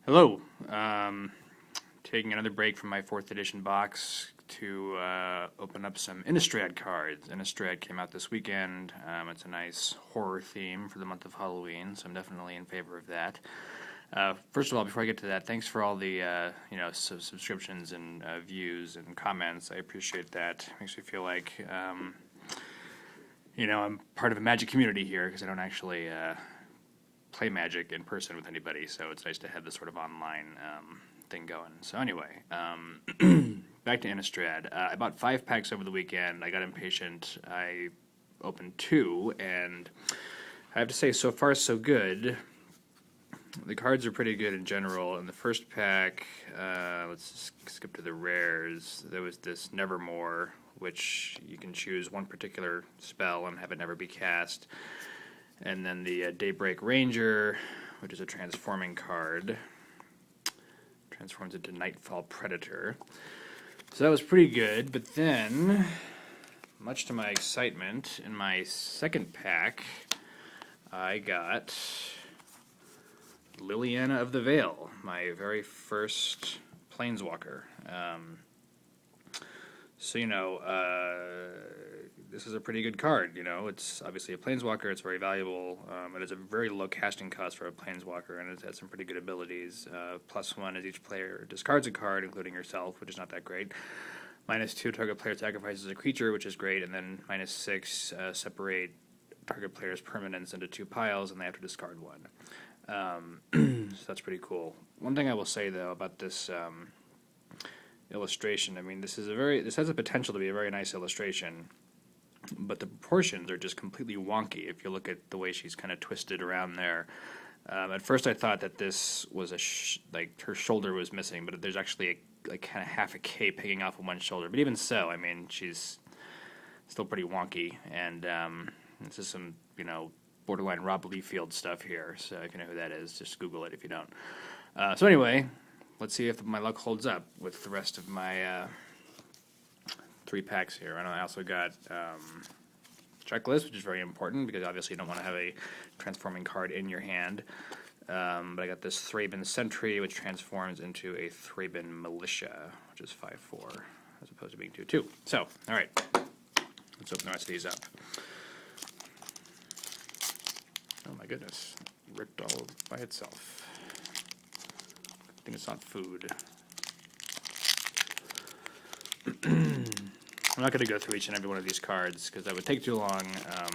Hello. Taking another break from my 4th edition box to open up some Innistrad cards. Innistrad came out this weekend. It's a nice horror theme for the month of Halloween, so I'm definitely in favor of that. First of all, before I get to that, thanks for all the subscriptions and views and comments. I appreciate that. Makes me feel like I'm part of a Magic community here because I don't actually play Magic in person with anybody, so it's nice to have this sort of online thing going. So anyway, back to Innistrad. I bought 5 packs over the weekend. I got impatient. I opened 2, and I have to say, so far so good. The cards are pretty good in general. In the first pack, let's skip to the rares. There was this Nevermore, which you can choose one particular spell and have it never be cast. And then the Daybreak Ranger, which is a transforming card. Transforms into Nightfall Predator. So that was pretty good, but then, much to my excitement, in my second pack, I got Liliana of the Veil, my very first Planeswalker. This is a pretty good card. It's obviously a Planeswalker. It's very valuable. It has a very low casting cost for a Planeswalker, and it has some pretty good abilities. +1 as each player discards a card, including yourself, which is not that great. -2, target player sacrifices a creature, which is great, and then -6, separate target player's permanents into 2 piles, and they have to discard 1. So that's pretty cool. One thing I will say, though, about this illustration, this has the potential to be a very nice illustration, but the proportions are just completely wonky if you look at the way she's kind of twisted around there. At first I thought that this was her shoulder was missing, but there's actually kind of half a cape hanging off of one shoulder. But even so, she's still pretty wonky, and this is some, borderline Rob Liefeld stuff here, so if you know who that is, just Google it if you don't. So anyway, let's see if my luck holds up with the rest of my 3 packs here. And I also got checklist, which is very important because obviously you don't want to have a transforming card in your hand. But I got this Thraben Sentry, which transforms into a Thraben Militia, which is 5/4, as opposed to being 2/2. So, all right, let's open the rest of these up. Oh my goodness, ripped all by itself. I think it's not food. I'm not going to go through each and every one of these cards because that would take too long. I'll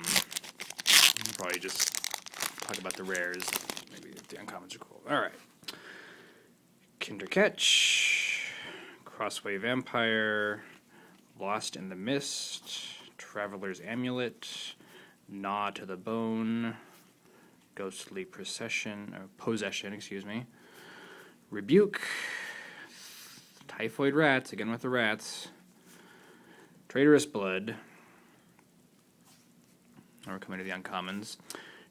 probably just talk about the rares. Maybe the uncommons are cool. All right. Kindercatch, Crossway Vampire, Lost in the Mist, Traveler's Amulet, Gnaw to the Bone, Ghostly Possession, Rebuke, Typhoid Rats, again with the rats, Traitorous Blood, and we're coming to the uncommons.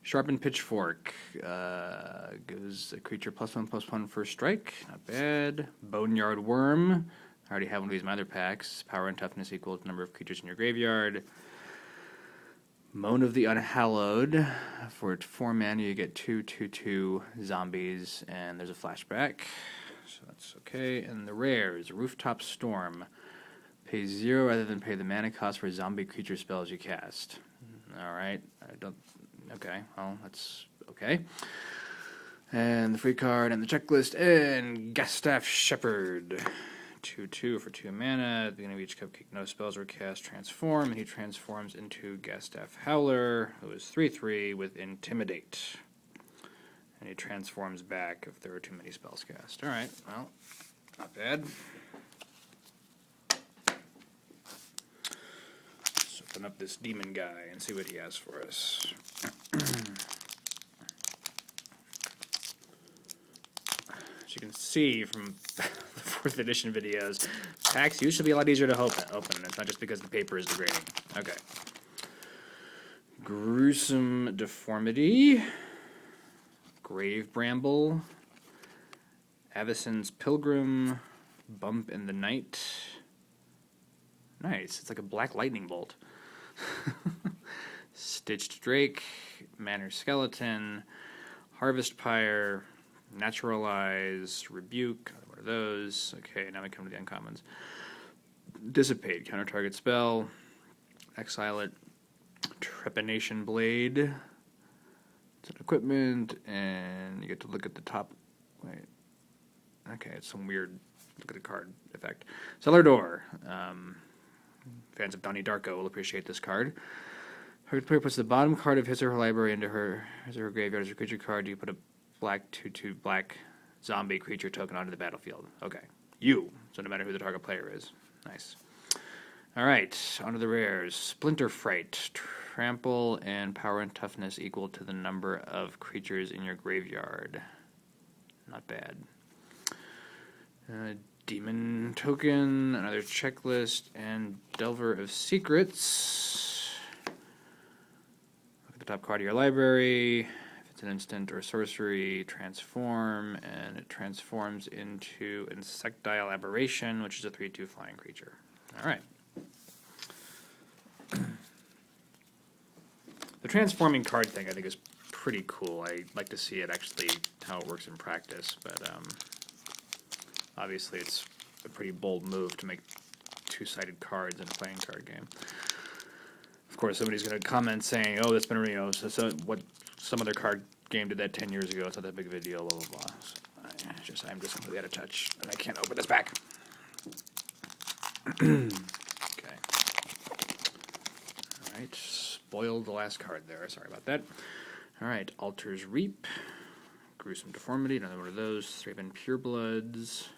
Sharpened Pitchfork, gives a creature +1/+1 first strike, not bad. Boneyard Worm, I already have one of these in my other packs. Power and toughness equal to the number of creatures in your graveyard. Moan of the Unhallowed, for 4 mana you get 2/2/2 zombies, and there's a flashback, so that's okay. And the rares, Rooftop Storm, pay 0 rather than pay the mana cost for zombie creature spells you cast. Alright, okay, well, that's okay. And the free card and the checklist, and Gastaff Shepherd. 2/2 for 2 mana. At the beginning of each cupcake, no spells were cast, transform, and he transforms into Gastaff Howler, who is 3/3 with Intimidate. And he transforms back if there are too many spells cast. Alright, well, not bad. Let's open up this demon guy and see what he has for us. As you can see from the 4th edition videos, packs used to be a lot easier to open. It's not just because the paper is degrading. Okay. Gruesome Deformity, Grave Bramble, Avacyn's Pilgrim, Bump in the Night. Nice, it's like a black lightning bolt. Stitched Drake, Manor Skeleton, Harvest Pyre, Naturalize, Rebuke, another one of those. Okay, now we come to the uncommons. Dissipate, counter target spell. Exile it. Trepanation Blade. It's an equipment, and you get to look at the top. Wait. Okay, it's some weird look at the card effect. Cellar Door. Fans of Donnie Darko will appreciate this card. Target player puts the bottom card of his or her library into his or her graveyard as a creature card. You put a black 2/2 black zombie creature token onto the battlefield. Okay. So no matter who the target player is. Nice. All right, onto the rares. Splinter Fright. Trample and power and toughness equal to the number of creatures in your graveyard. Not bad. Demon Token, another checklist, and Delver of Secrets. Look at the top card of your library. If it's an instant or sorcery, transform, and it transforms into Insectile Aberration, which is a 3/2 flying creature. All right. The transforming card thing I think is pretty cool. I like to see it actually, how it works in practice, but obviously it's a pretty bold move to make two-sided cards in a playing card game. Of course, somebody's going to comment saying, oh, that's been, so what, some other card game did that 10 years ago, it's not that big of a deal, blah, blah, blah. So I'm just completely out of touch, and I can't open this back. Okay. All right. Spoiled the last card there. Sorry about that. All right. Altar's Reap. Gruesome Deformity. Another one of those. Thraben Purebloods.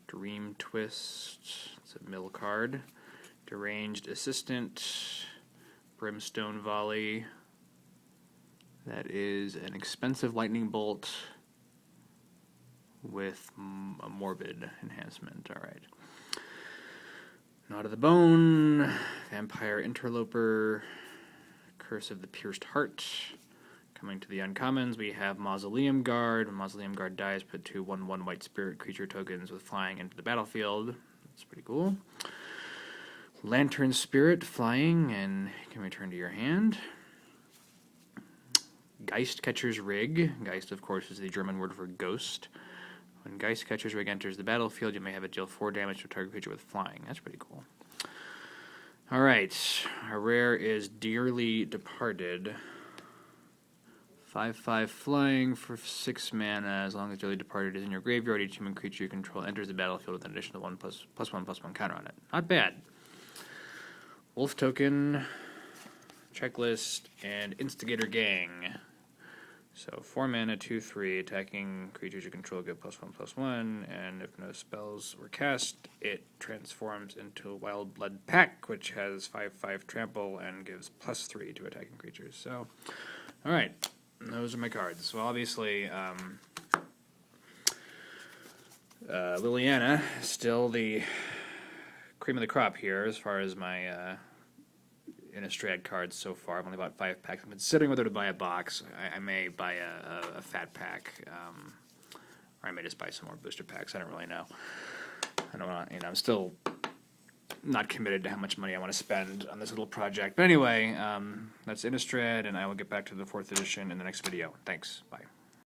Dream Twist. It's a mill card. Deranged Assistant. Brimstone Volley. That is an expensive lightning bolt with a morbid enhancement. All right. Knot of the Bone. Vampire Interloper. Curse of the Pierced Heart. Coming to the uncommons, we have Mausoleum Guard. When Mausoleum Guard dies, put 2 1/1 white spirit creature tokens with flying into the battlefield. That's pretty cool. Lantern Spirit, flying, and can return to your hand. Geist Catcher's Rig. Geist, of course, is the German word for ghost. When Geist Catcher's Rig enters the battlefield, you may have it deal 4 damage to a target creature with flying. That's pretty cool. All right, our rare is Dearly Departed. 5/5 flying for 6 mana. As long as Dearly Departed is in your graveyard, each human creature you control enters the battlefield with an additional 1/1/1 counter on it. Not bad. Wolf Token, Checklist, and Instigator Gang. So 4 mana, 2/3, attacking creatures you control get +1/+1, and if no spells were cast, it transforms into a Wild Blood Pack, which has 5/5 trample and gives +3 to attacking creatures. So, all right, those are my cards. So obviously, Liliana is still the cream of the crop here as far as my Innistrad cards so far. I've only bought 5 packs. I'm considering whether to buy a box. I may buy a fat pack, or I may just buy some more booster packs. I don't really know. I don't want, I'm still not committed to how much money I want to spend on this little project. But anyway, that's Innistrad, and I will get back to the 4th edition in the next video. Thanks. Bye.